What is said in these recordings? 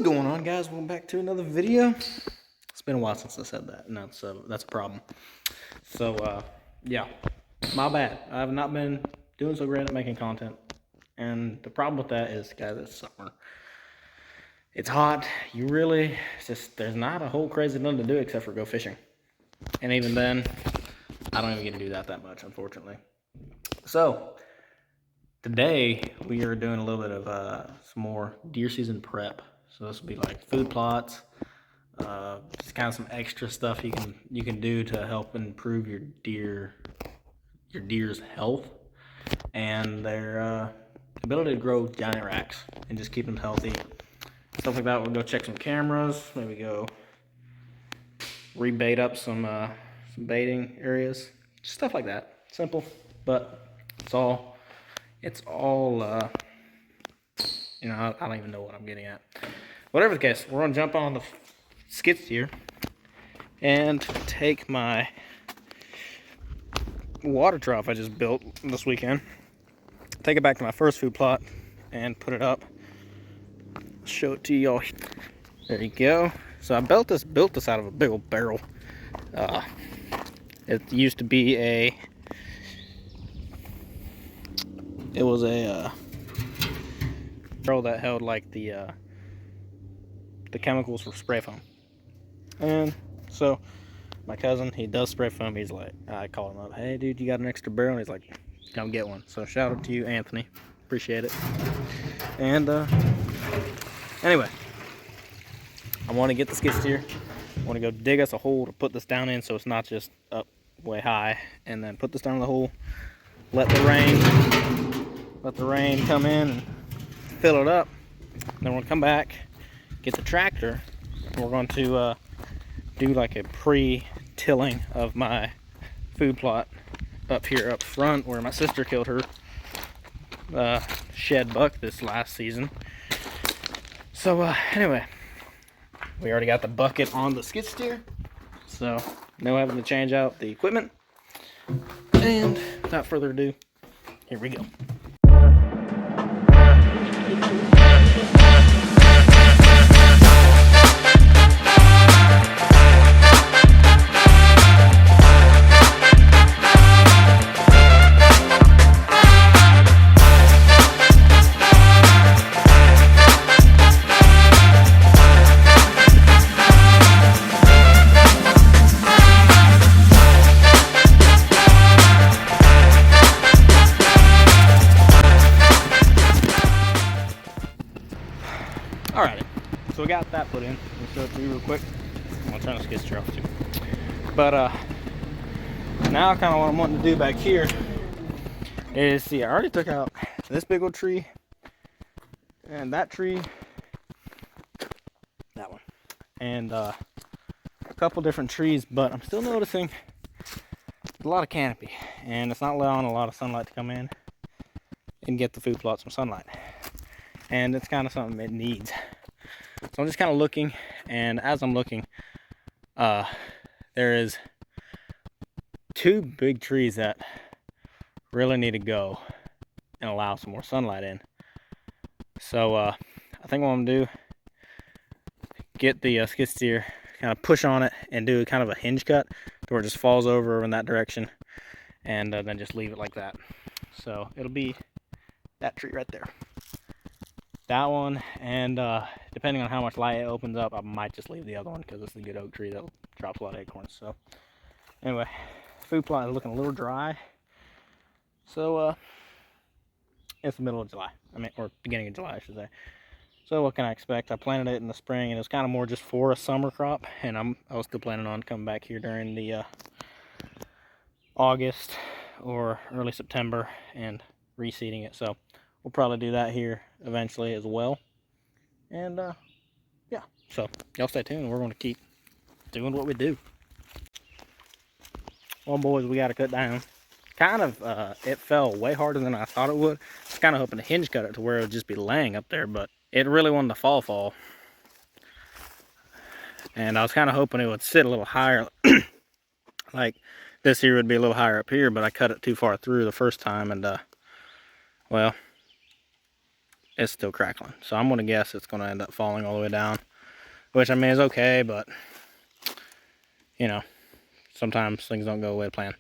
going on, guys? Welcome back to another video. It's been a while since I said that, and that's a problem. So yeah, my bad. I have not been doing so great at making content, and the problem with that is, guys, it's summer. It's hot. There's not a whole crazy nothing to do except for go fishing, and even then, I don't even get to do that much, unfortunately. So today we are doing a little bit of some more deer season prep. So this will be like food plots, just kind of some extra stuff you can do to help improve your deer's health and their ability to grow giant racks and just keep them healthy. Stuff like that. We'll go check some cameras, maybe go rebait up some baiting areas, just stuff like that. Simple, but it's all I don't even know what I'm getting at. Whatever the case, we're gonna jump on the skid steer and take my water trough I just built this weekend, take it back to my first food plot and put it up. I'll show it to y'all. There you go. So I built this out of a big old barrel. It used to be a barrel that held like the chemicals for spray foam. And so my cousin, he does spray foam. He's like, I call him up, hey dude, you got an extra barrel? And he's like, come get one. So shout out to you, Anthony. Appreciate it. And anyway, I want to get the skid steer. I want to go dig us a hole to put this down in so it's not just up way high, and then put this down in the hole, let the rain come in and fill it up. Then we'll come back, get the tractor, and we're going to do like a pre-tilling of my food plot up here up front where my sister killed her shed buck this last season. So anyway, we already got the bucket on the skid steer, so no having to change out the equipment. And without further ado, here we go. Alrighty, so we got that put in. I'll show it to you real quick. I'm gonna turn the skid steer off too. But now kind of what I'm wanting to do back here is, see, I already took out this big old tree and that tree, that one, and a couple different trees, but I'm still noticing a lot of canopy, and it's not allowing a lot of sunlight to come in and get the food plot some sunlight. And it's kind of something it needs. So I'm just kind of looking, and as I'm looking, there is two big trees that really need to go and allow some more sunlight in. So I think what I'm gonna do, get the skid steer, kind of push on it and do kind of a hinge cut to where it just falls over in that direction, and then just leave it like that. So it'll be that tree right there. That one, and depending on how much light it opens up, I might just leave the other one because it's a good oak tree that drops a lot of acorns. So anyway, food plot is looking a little dry. So it's the middle of July, or beginning of July, I should say. So what can I expect? I planted it in the spring, and it was kind of more just for a summer crop, and I was still planning on coming back here during the August or early September and reseeding it. So we'll probably do that here eventually as well. And yeah, so y'all stay tuned. We're going to keep doing what we do. Well, boys, we got to cut down. Kind of, it fell way harder than I thought it would. I was kind of hoping to hinge cut it to where it would just be laying up there, but it really wanted to fall. And I was kind of hoping it would sit a little higher. Like this here would be a little higher up here, but I cut it too far through the first time, and well, it's still crackling. So I'm gonna guess it's gonna end up falling all the way down, which I mean is okay, but you know, sometimes things don't go the way to plan.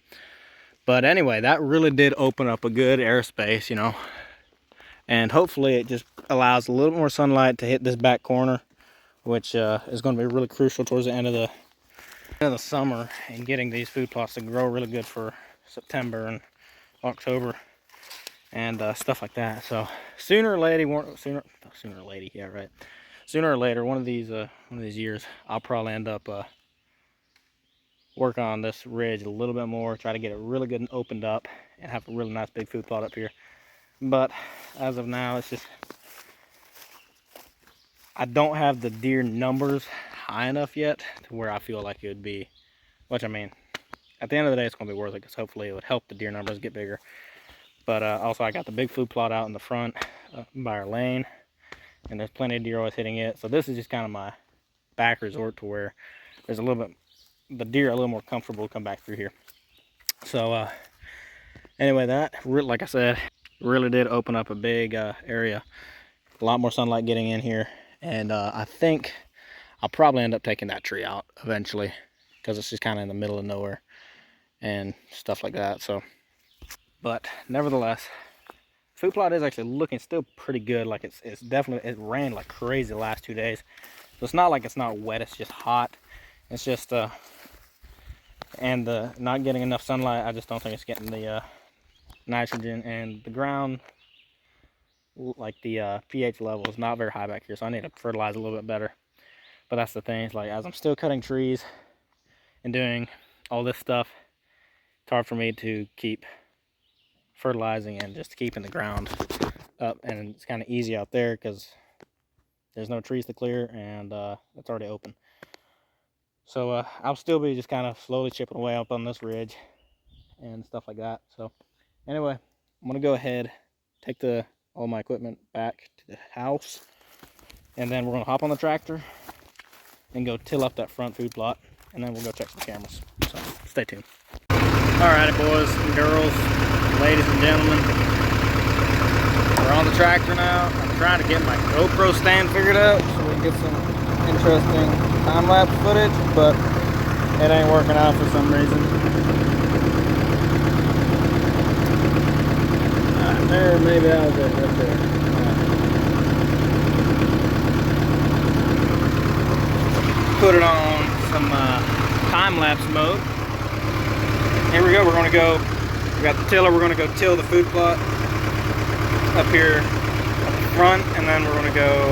But anyway, that really did open up a good airspace, you know, and hopefully it just allows a little more sunlight to hit this back corner, which is going to be really crucial towards the end of the summer and getting these food plots to grow really good for September and October and stuff like that. So sooner or later, one of these years, I'll probably end up working on this ridge a little bit more, try to get it really good and opened up and have a really nice big food plot up here. But as of now, it's just, I don't have the deer numbers high enough yet to where I feel like it would be, which I mean, at the end of the day, it's going to be worth it because hopefully it would help the deer numbers get bigger. But also I got the big food plot out in the front by our lane, and there's plenty of deer always hitting it. So this is just kind of my back resort to where there's a little bit, the deer are a little more comfortable to come back through here. So anyway, that, like I said, really did open up a big area. A lot more sunlight getting in here, and I think I'll probably end up taking that tree out eventually because it's just kind of in the middle of nowhere and stuff like that. So, but nevertheless, food plot is actually looking still pretty good. Like it's definitely, it rained like crazy the last 2 days, so it's not like it's not wet, it's just hot. It's just and the not getting enough sunlight, I just don't think it's getting the nitrogen, and the ground, like the pH level is not very high back here, so I need to fertilize a little bit better. But that's the thing, it's like as I'm still cutting trees and doing all this stuff, it's hard for me to keep fertilizing and just keeping the ground up. And it's kind of easy out there because there's no trees to clear, and it's already open. So I'll still be just kind of slowly chipping away up on this ridge and stuff like that. So anyway, I'm gonna go ahead, take all my equipment back to the house, and then we're gonna hop on the tractor and go till up that front food plot, and then we'll go check some cameras. So stay tuned. Alrighty, boys and girls, ladies and gentlemen, we're on the tractor now. I'm trying to get my GoPro stand figured out so we can get some interesting time-lapse footage, but it ain't working out for some reason. There, maybe that was it right there. Put it on some time-lapse mode. Here we go. We're going to go, we got the tiller, we're going to go till the food plot up here at the front, and then we're going to go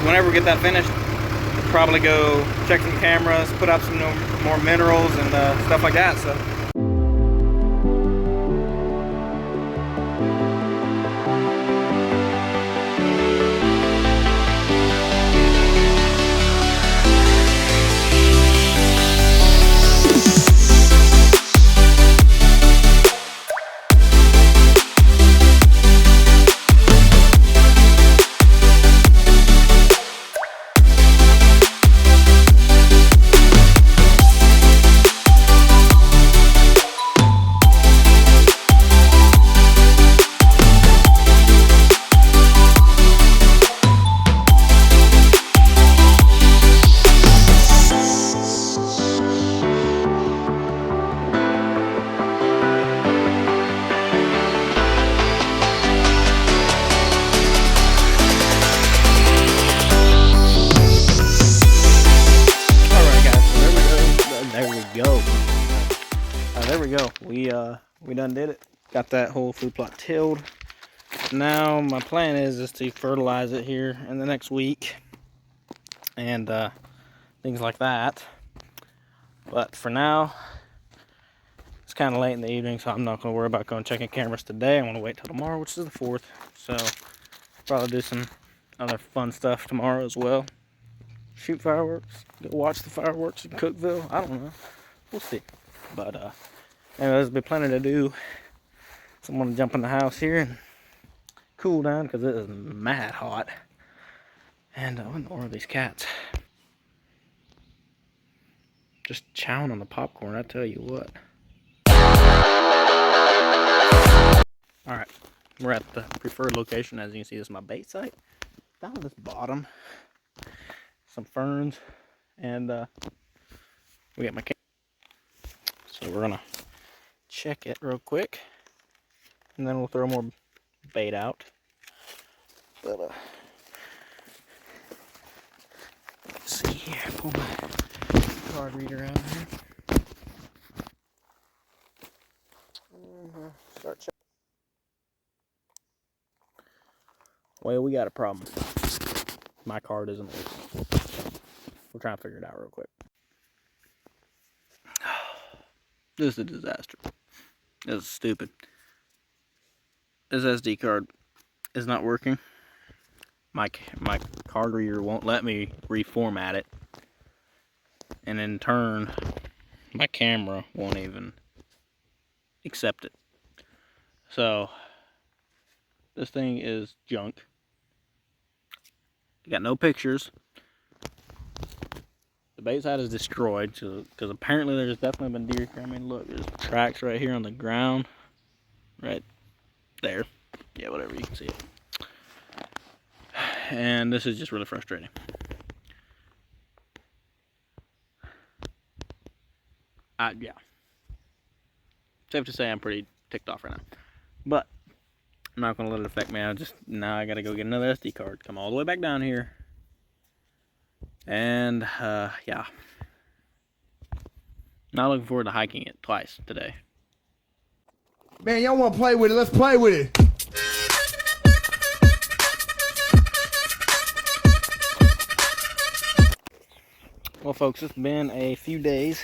whenever we get that finished, probably go check some cameras, put up some more minerals and stuff like that. So there we go. We done did it. Got that whole food plot tilled. Now my plan is to fertilize it here in the next week and things like that. But for now, it's kind of late in the evening, so I'm not going to worry about going checking cameras today. I want to wait till tomorrow, which is the 4th. So probably do some other fun stuff tomorrow as well. Shoot fireworks, go watch the fireworks in Cookeville. I don't know. We'll see. But anyway, there's been plenty to do. So I'm going to jump in the house here and cool down because it is mad hot. And what are these cats? Just chowing on the popcorn, I tell you what. Alright, we're at the preferred location. As you can see, this is my bait site. Down at this bottom, some ferns, and we got my camera. So we're gonna check it real quick, and then we'll throw more bait out. But let's see here. Pull my card reader out here. Start checking. Well, we got a problem. My card isn't working. We're trying to figure it out real quick. This is a disaster. This is stupid. This SD card is not working. My card reader won't let me reformat it. And in turn, my camera won't even accept it. So, this thing is junk. Got no pictures. The bait site is destroyed because apparently there's definitely been deer. I mean, look, there's tracks right here on the ground, right there. Yeah, whatever, you can see it. And this is just really frustrating. Yeah. Safe to say I'm pretty ticked off right now. But I'm not gonna let it affect me. Now I gotta go get another SD card. Come all the way back down here. And yeah. Not looking forward to hiking it twice today. Man, y'all wanna play with it? Let's play with it. Well, folks, it's been a few days,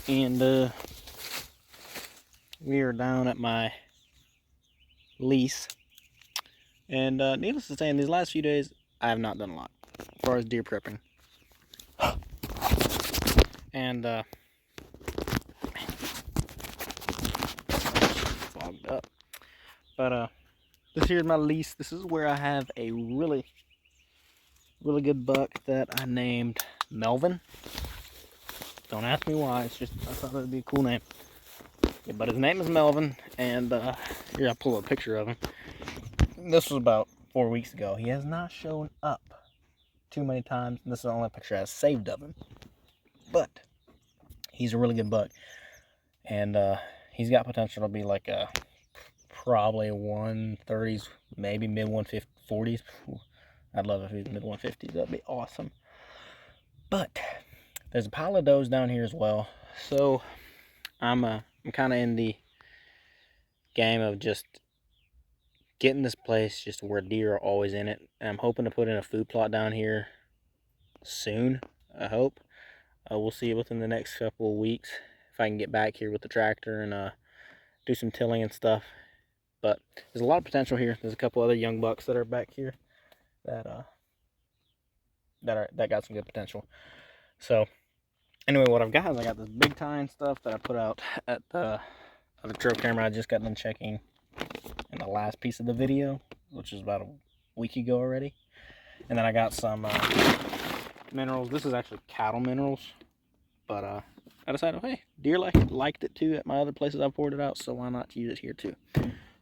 and we are down at my lease. And needless to say, in these last few days, I have not done a lot as far as deer prepping. And fogged up. But this here's my lease. This is where I have a really good buck that I named Melvin. Don't ask me why, it's just I thought that'd be a cool name. Yeah, but his name is Melvin, and here I pull a picture of him. This was about 4 weeks ago. He has not shown up too many times. This is the only picture I have saved of him. But he's a really good buck, and he's got potential to be like a probably 130s, maybe mid 140s. I'd love if he was mid 150s. That'd be awesome. But there's a pile of does down here as well. So I'm kind of in the game of just getting this place just where deer are always in it. And I'm hoping to put in a food plot down here soon, I hope. We'll see within the next couple of weeks if I can get back here with the tractor and do some tilling and stuff. But there's a lot of potential here. There's a couple other young bucks that are back here that got some good potential. So anyway, what I've got is I got this big tine stuff that I put out at the trail camera I just got done checking in the last piece of the video, which is about a week ago already. And then I got some minerals. This is actually cattle minerals, but I decided, hey, deer liked it too at my other places I've poured it out, so why not use it here too?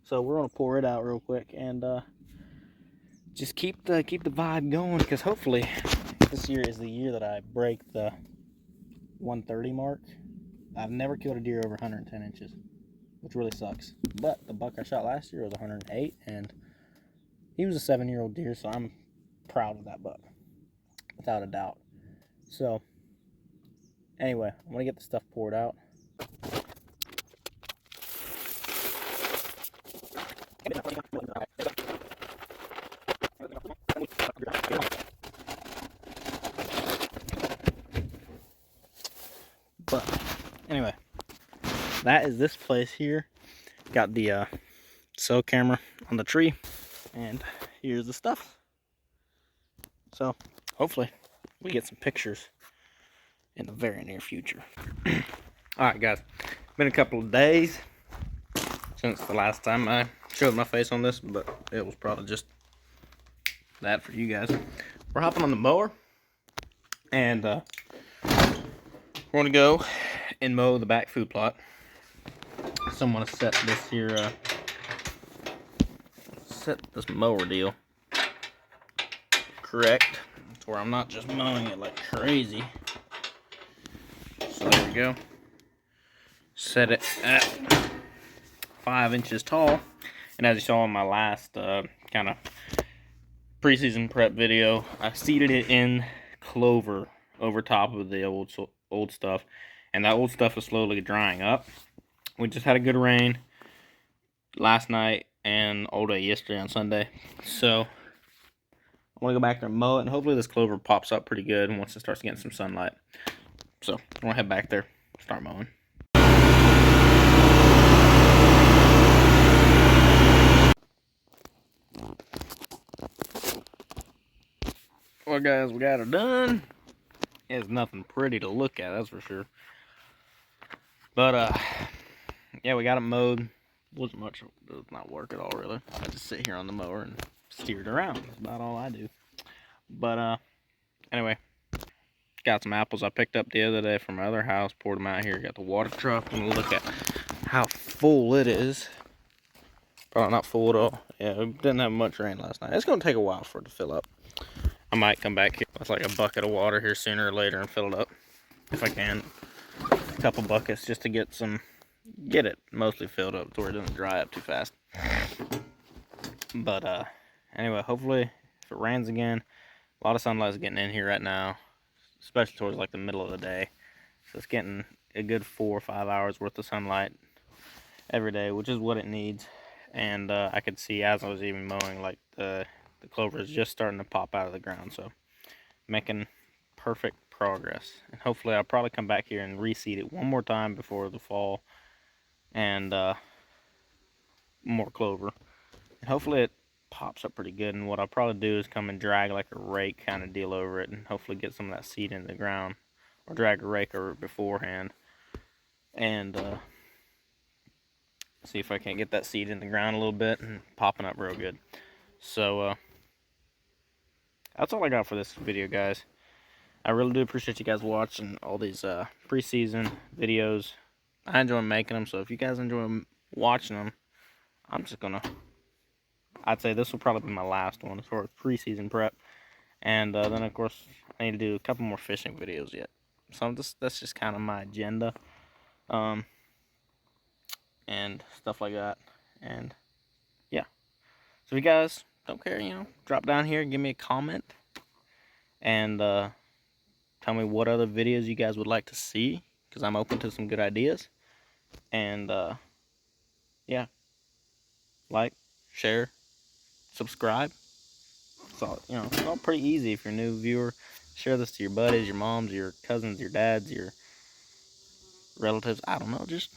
So we're gonna pour it out real quick and just keep the vibe going, because hopefully this year is the year that I break the 130 mark. I've never killed a deer over 110 inches, which really sucks. But the buck I shot last year was 108, and he was a 7-year-old deer, so I'm proud of that buck, without a doubt. So anyway, I'm gonna get the stuff poured out. But anyway, that is this place here. Got the cell camera on the tree, and here's the stuff. So hopefully we get some pictures in the very near future. Alright guys, been a couple of days since the last time I showed my face on this, but it was probably just that for you guys. We're hopping on the mower, and we're gonna go and mow the back food plot. So I'm gonna set this here set this mower deal correct to where I'm not just mowing it like crazy. So there we go. Set it at 5 inches tall. And as you saw in my last kind of preseason prep video, I seeded it in clover over top of the old stuff. And that old stuff is slowly drying up. We just had a good rain last night and all day yesterday on Sunday. So I'm going to go back there and mow it. And hopefully this clover pops up pretty good once it starts getting some sunlight. So I'm going to head back there, start mowing. Well, guys, we got it done. It's nothing pretty to look at, that's for sure. But, yeah, we got it mowed. Wasn't much, does not work at all, really. I just sit here on the mower and steer it around. That's about all I do. But, anyway, got some apples I picked up the other day from my other house. Poured them out here. Got the water truck. And look at how full it is. Probably not full at all. Yeah, it didn't have much rain last night. It's going to take a while for it to fill up. I might come back here with like a bucket of water here sooner or later and fill it up. If I can. A couple buckets just to get it mostly filled up to where it doesn't dry up too fast. But, anyway, hopefully if it rains again, a lot of sunlight is getting in here right now. Especially towards like the middle of the day. So it's getting a good 4 or 5 hours worth of sunlight every day, which is what it needs. And I could see as I was even mowing, like the clover is just starting to pop out of the ground. So making perfect progress. And hopefully I'll probably come back here and reseed it one more time before the fall. And more clover. And hopefully it pops up pretty good. And what I'll probably do is come and drag like a rake kind of deal over it and hopefully get some of that seed in the ground, or drag a rake over it beforehand and see if I can't get that seed in the ground a little bit and popping up real good. So that's all I got for this video, guys. I really do appreciate you guys watching all these preseason videos. I enjoy making them, so if you guys enjoy watching them, I'm just gonna, I'd say this will probably be my last one as far as preseason prep. And then, of course, I need to do a couple more fishing videos yet. So that's just kind of my agenda. And stuff like that. And, yeah. So if you guys don't care, drop down here and give me a comment. And tell me what other videos you guys would like to see, because I'm open to some good ideas. And, yeah. Like, share, subscribe. So, it's all pretty easy if you're a new viewer. Share this to your buddies, your moms, your cousins, your dads, your relatives. I don't know. Just,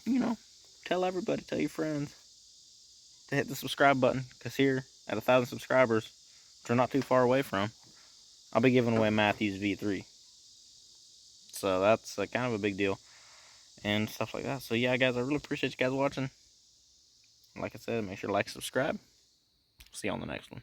tell everybody, tell your friends to hit the subscribe button. Because here, at 1,000 subscribers, which we're not too far away from, I'll be giving away Matthews V3. So that's kind of a big deal. And stuff like that. So yeah, guys, I really appreciate you guys watching. Like I said, make sure to like, subscribe. See you on the next one.